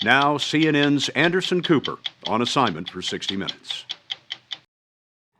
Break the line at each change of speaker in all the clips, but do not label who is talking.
Now, CNN's Anderson Cooper on assignment for 60 Minutes.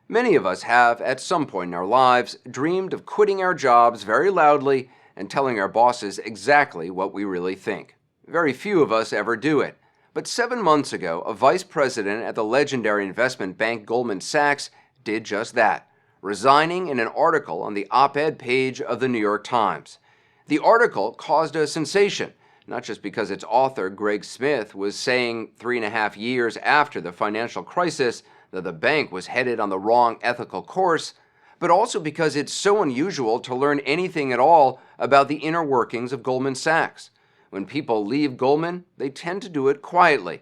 Many of us have, at some point in our lives, dreamed of quitting our jobs very loudly and telling our bosses exactly what we really think. Very few of us ever do it. But 7 months ago, a vice president at the legendary investment bank Goldman Sachs did just that, resigning in an article on the op-ed page of the New York Times. The article caused a sensation, not just because its author, Greg Smith, was saying 3.5 years after the financial crisis that the bank was headed on the wrong ethical course, but also because it's so unusual to learn anything at all about the inner workings of Goldman Sachs. When people leave Goldman, they tend to do it quietly.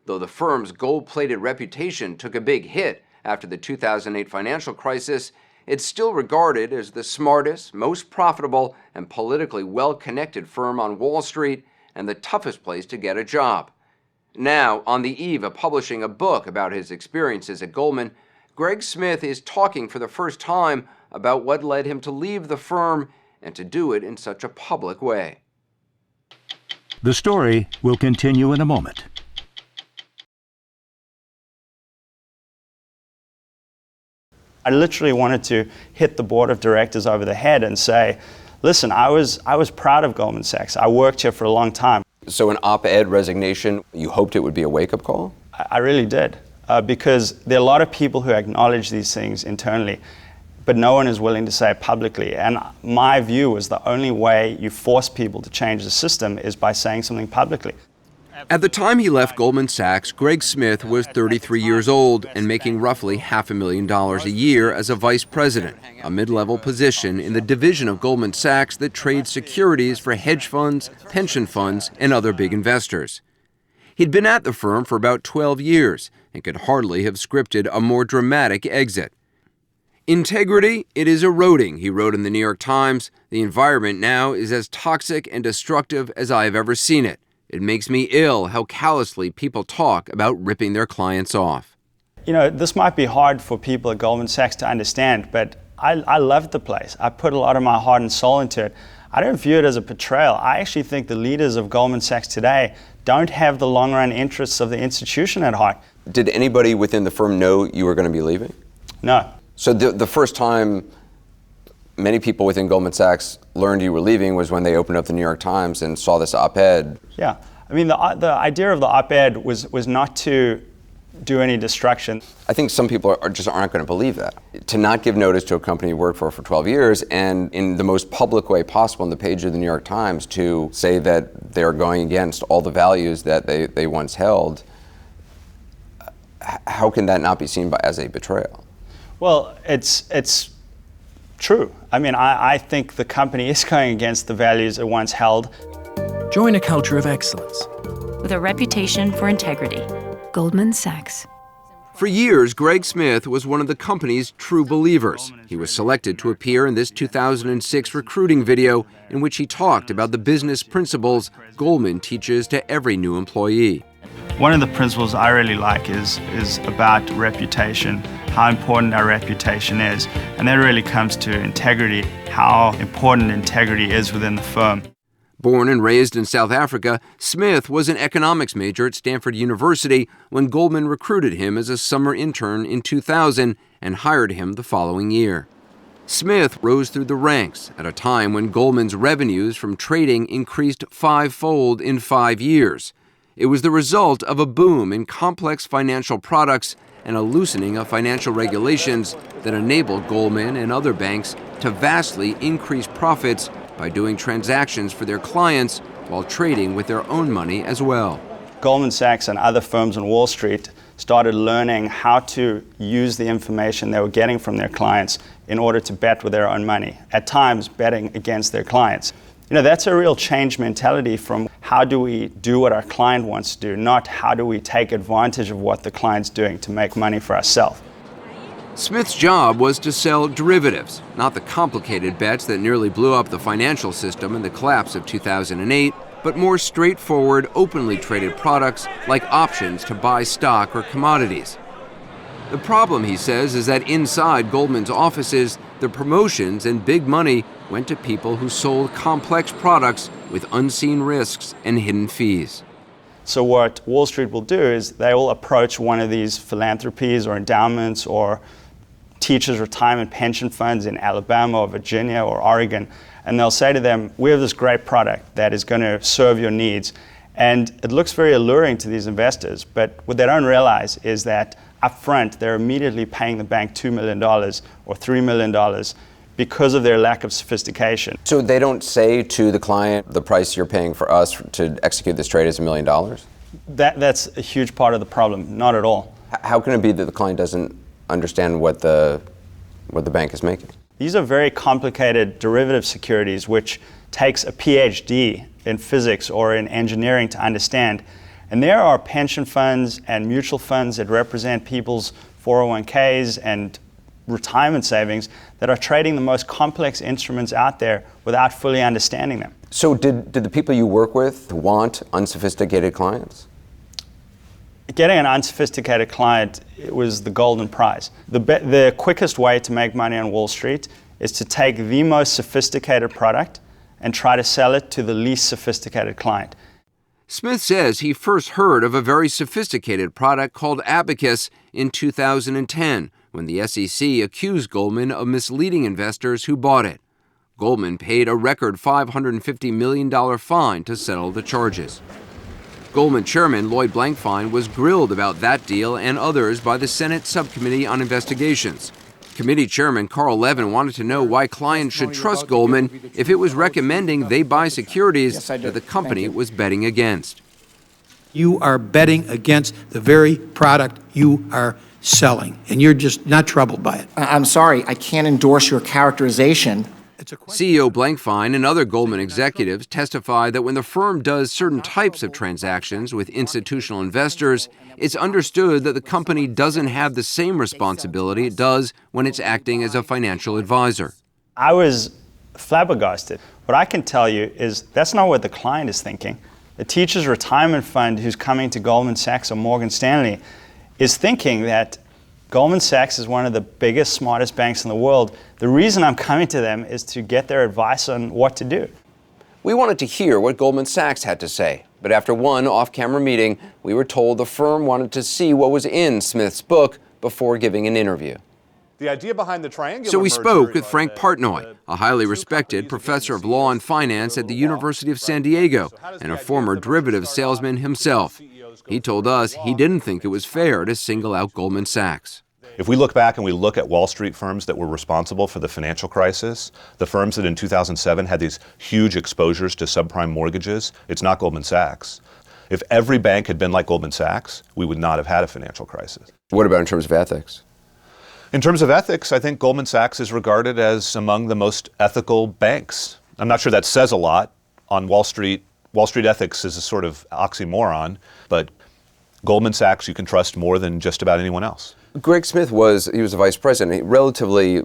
Though the firm's gold-plated reputation took a big hit after the 2008 financial crisis, it's still regarded as the smartest, most profitable, and politically well-connected firm on Wall Street and the toughest place to get a job. Now, on the eve of publishing a book about his experiences at Goldman, Greg Smith is talking for the first time about what led him to leave the firm and to do it in such a public way.
The story will continue in a moment.
I literally wanted to hit the board of directors over the head and say, listen, I was proud of Goldman Sachs. I worked here for a long time.
So an op-ed resignation, you hoped it would be a wake-up call?
I really did, because there are a lot of people who acknowledge these things internally, but no one is willing to say it publicly. And my view is the only way you force people to change the system is by saying something publicly.
At the time he left Goldman Sachs, Greg Smith was 33 years old and making roughly $500,000 a year as a vice president, a mid-level position in the division of Goldman Sachs that trades securities for hedge funds, pension funds, and other big investors. He'd been at the firm for about 12 years and could hardly have scripted a more dramatic exit. Integrity, it is eroding, he wrote in the New York Times. The environment now is as toxic and destructive as I have ever seen it. It makes me ill how callously people talk about ripping their clients off.
You know, this might be hard for people at Goldman Sachs to understand, but I loved the place. I put a lot of my heart and soul into it. I don't view it as a betrayal. I actually think the leaders of Goldman Sachs today don't have the long-run interests of the institution at heart.
Did anybody within the firm know you were going to be leaving?
No.
So the first time many people within Goldman Sachs learned you were leaving was when they opened up the New York Times and saw this op-ed.
Yeah, I mean, the idea of the op-ed was not to do any destruction.
I think some people just aren't going to believe that. To not give notice to a company you worked for 12 years and in the most public way possible on the page of the New York Times to say that they're going against all the values that they once held, how can that not be seen as a betrayal?
Well, it's true. I mean, I think the company is going against the values it once held.
Join a culture of excellence.
With a reputation for integrity. Goldman Sachs.
For years, Greg Smith was one of the company's true believers. He was selected to appear in this 2006 recruiting video in which he talked about the business principles Goldman teaches to every new employee.
One of the principles I really like is about reputation, how important our reputation is. And that really comes to integrity, how important integrity is within the firm.
Born and raised in South Africa, Smith was an economics major at Stanford University when Goldman recruited him as a summer intern in 2000 and hired him the following year. Smith rose through the ranks at a time when Goldman's revenues from trading increased 5-fold in 5 years. It was the result of a boom in complex financial products and a loosening of financial regulations that enabled Goldman and other banks to vastly increase profits by doing transactions for their clients while trading with their own money as well.
Goldman Sachs and other firms on Wall Street started learning how to use the information they were getting from their clients in order to bet with their own money, at times betting against their clients. You know, that's a real change mentality from how do we do what our client wants to do, not how do we take advantage of what the client's doing to make money for ourselves.
Smith's job was to sell derivatives, not the complicated bets that nearly blew up the financial system in the collapse of 2008, but more straightforward, openly traded products like options to buy stock or commodities. The problem, he says, is that inside Goldman's offices, the promotions and big money went to people who sold complex products with unseen risks and hidden fees.
So what Wall Street will do is they will approach one of these philanthropies or endowments or teachers' retirement pension funds in Alabama or Virginia or Oregon, and they'll say to them, we have this great product that is going to serve your needs. And it looks very alluring to these investors, but what they don't realize is that up front, they're immediately paying the bank $2 million or $3 million because of their lack of sophistication.
So they don't say to the client, the price you're paying for us to execute this trade is $1 million?
That's a huge part of the problem, not at all.
How can it be that the client doesn't understand what the bank is making?
These are very complicated derivative securities, which takes a PhD in physics or in engineering to understand. And there are pension funds and mutual funds that represent people's 401ks and retirement savings that are trading the most complex instruments out there without fully understanding them.
So did the people you work with want unsophisticated clients?
Getting an unsophisticated client was the golden prize. The quickest way to make money on Wall Street is to take the most sophisticated product and try to sell it to the least sophisticated client.
Smith says he first heard of a very sophisticated product called Abacus in 2010 when the SEC accused Goldman of misleading investors who bought it. Goldman paid a record $550 million fine to settle the charges. Goldman chairman Lloyd Blankfein was grilled about that deal and others by the Senate Subcommittee on Investigations. Committee Chairman Carl Levin wanted to know why clients should trust Goldman if it was recommending they buy securities that the company was betting against.
You are betting against the very product you are selling, and you're just not troubled by it.
I'm sorry, I can't endorse your characterization.
CEO Blankfein and other Goldman executives testify that when the firm does certain types of transactions with institutional investors, it's understood that the company doesn't have the same responsibility it does when it's acting as a financial advisor.
I was flabbergasted. What I can tell you is that's not what the client is thinking. The teacher's retirement fund who's coming to Goldman Sachs or Morgan Stanley is thinking that Goldman Sachs is one of the biggest, smartest banks in the world. The reason I'm coming to them is to get their advice on what to do.
We wanted to hear what Goldman Sachs had to say, but after one off-camera meeting, we were told the firm wanted to see what was in Smith's book before giving an interview.
The idea behind the triangular
So we
merger
spoke with
was
Frank
that
Partnoy, a highly respected professor of law and finance at the University of San Diego and a former derivative salesman himself. He told us he didn't think it was fair to single out Goldman Sachs.
If we look back and we look at Wall Street firms that were responsible for the financial crisis, the firms that in 2007 had these huge exposures to subprime mortgages, it's not Goldman Sachs. If every bank had been like Goldman Sachs, we would not have had a financial crisis.
What about in terms of ethics?
In terms of ethics, I think Goldman Sachs is regarded as among the most ethical banks. I'm not sure that says a lot on Wall Street. Wall Street ethics is a sort of oxymoron, but Goldman Sachs you can trust more than just about anyone else.
Greg Smith was a vice president, a relatively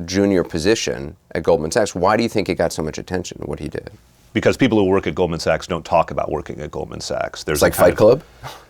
junior position at Goldman Sachs. Why do you think it got so much attention, what he did?
Because people who work at Goldman Sachs don't talk about working at Goldman Sachs.
It's like Fight Club?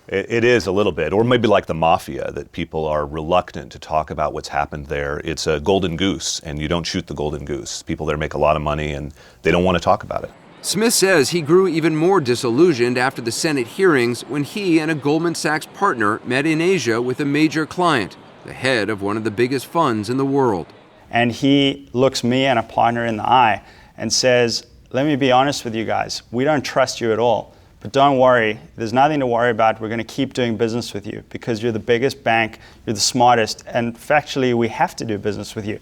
It is a little bit, or maybe like the mafia, that people are reluctant to talk about what's happened there. It's a golden goose, and you don't shoot the golden goose. People there make a lot of money, and they don't want to talk about it.
Smith says he grew even more disillusioned after the Senate hearings when he and a Goldman Sachs partner met in Asia with a major client, the head of one of the biggest funds in the world.
And he looks me and a partner in the eye and says, let me be honest with you guys, we don't trust you at all. But don't worry, there's nothing to worry about. We're going to keep doing business with you because you're the biggest bank, you're the smartest, and factually we have to do business with you.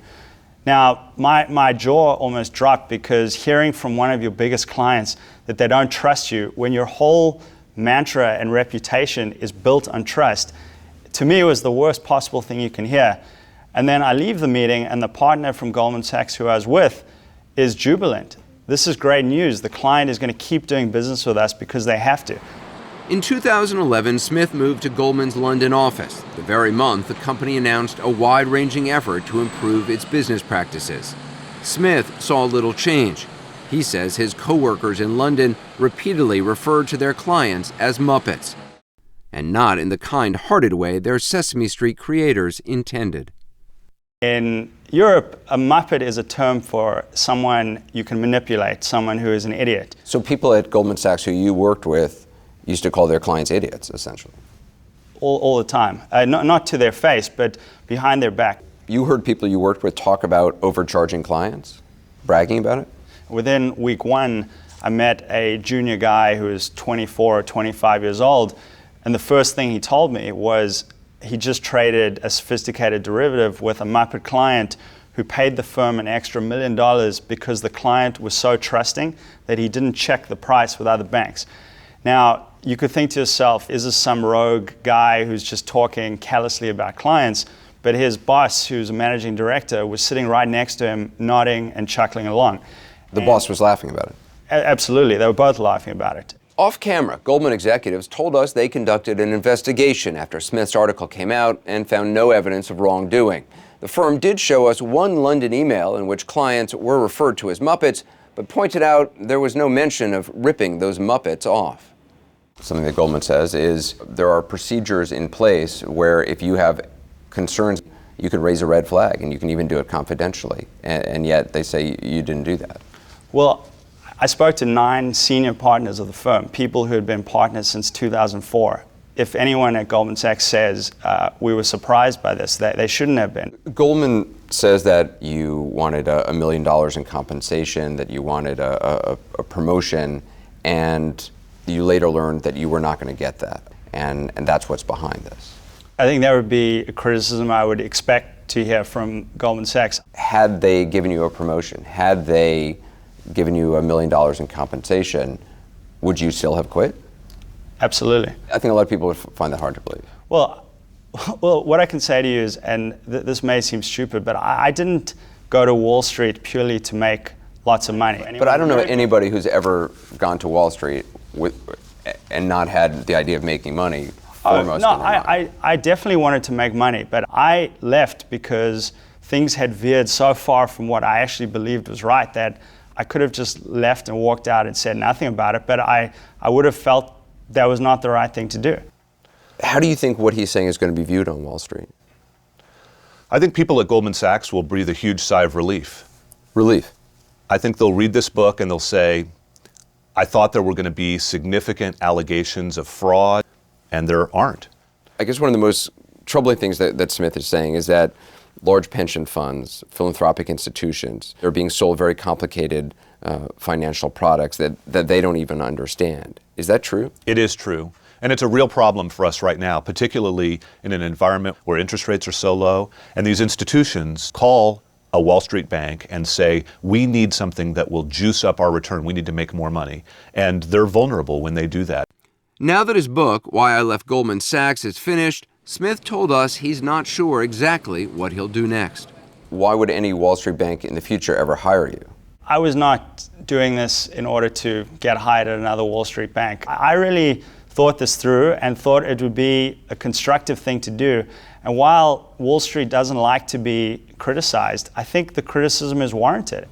Now, my jaw almost dropped because hearing from one of your biggest clients that they don't trust you when your whole mantra and reputation is built on trust, to me it was the worst possible thing you can hear. And then I leave the meeting and the partner from Goldman Sachs who I was with is jubilant. This is great news. The client is going to keep doing business with us because they have to.
In 2011, Smith moved to Goldman's London office. The very month, the company announced a wide-ranging effort to improve its business practices. Smith saw little change. He says his co-workers in London repeatedly referred to their clients as Muppets, and not in the kind-hearted way their Sesame Street creators intended.
In Europe, a Muppet is a term for someone you can manipulate, someone who is an idiot.
So people at Goldman Sachs who you worked with used to call their clients idiots, essentially.
All the time. Not to their face, but behind their back.
You heard people you worked with talk about overcharging clients, bragging about it?
Within week one, I met a junior guy who was 24 or 25 years old, and the first thing he told me was he just traded a sophisticated derivative with a Muppet client who paid the firm an extra $1 million because the client was so trusting that he didn't check the price with other banks. Now, you could think to yourself, is this some rogue guy who's just talking callously about clients? But his boss, who's a managing director, was sitting right next to him, nodding and chuckling along.
The boss was laughing about it.
Absolutely, they were both laughing about it.
Off camera, Goldman executives told us they conducted an investigation after Smith's article came out and found no evidence of wrongdoing. The firm did show us one London email in which clients were referred to as Muppets, but pointed out there was no mention of ripping those Muppets off. Something that Goldman says is there are procedures in place where if you have concerns, you can raise a red flag, and you can even do it confidentially, and yet they say you didn't do that.
Well, I spoke to 9 senior partners of the firm, people who had been partners since 2004. If anyone at Goldman Sachs says we were surprised by this, they shouldn't have been.
Goldman says that you wanted $1 million in compensation, that you wanted a promotion, and you later learned that you were not going to get that, and that's what's behind this.
I think that would be a criticism I would expect to hear from Goldman Sachs.
Had they given you a promotion, had they given you $1 million in compensation, would you still have quit?
Absolutely.
I think a lot of people would find that hard to believe.
Well, what I can say to you is, and this may seem stupid, but I didn't go to Wall Street purely to make lots of money.
But I don't know anybody who's ever gone to Wall Street and not had the idea of making money foremost.
I definitely wanted to make money, but I left because things had veered so far from what I actually believed was right that I could have just left and walked out and said nothing about it, but I would have felt that was not the right thing to do.
How do you think what he's saying is going to be viewed on Wall Street?
I think people at Goldman Sachs will breathe a huge sigh of relief.
Relief?
I think they'll read this book and they'll say, I thought there were going to be significant allegations of fraud, and there aren't.
I guess one of the most troubling things that Smith is saying is that large pension funds, philanthropic institutions, they're being sold very complicated financial products that they don't even understand. Is that true?
It is true. And it's a real problem for us right now, particularly in an environment where interest rates are so low. And these institutions call a Wall Street bank and say, we need something that will juice up our return. We need to make more money. And they're vulnerable when they do that.
Now that his book, Why I Left Goldman Sachs, is finished, Smith told us he's not sure exactly what he'll do next. Why would any Wall Street bank in the future ever hire you?
I was not doing this in order to get hired at another Wall Street bank. I really thought this through and thought it would be a constructive thing to do. And while Wall Street doesn't like to be criticized, I think the criticism is warranted.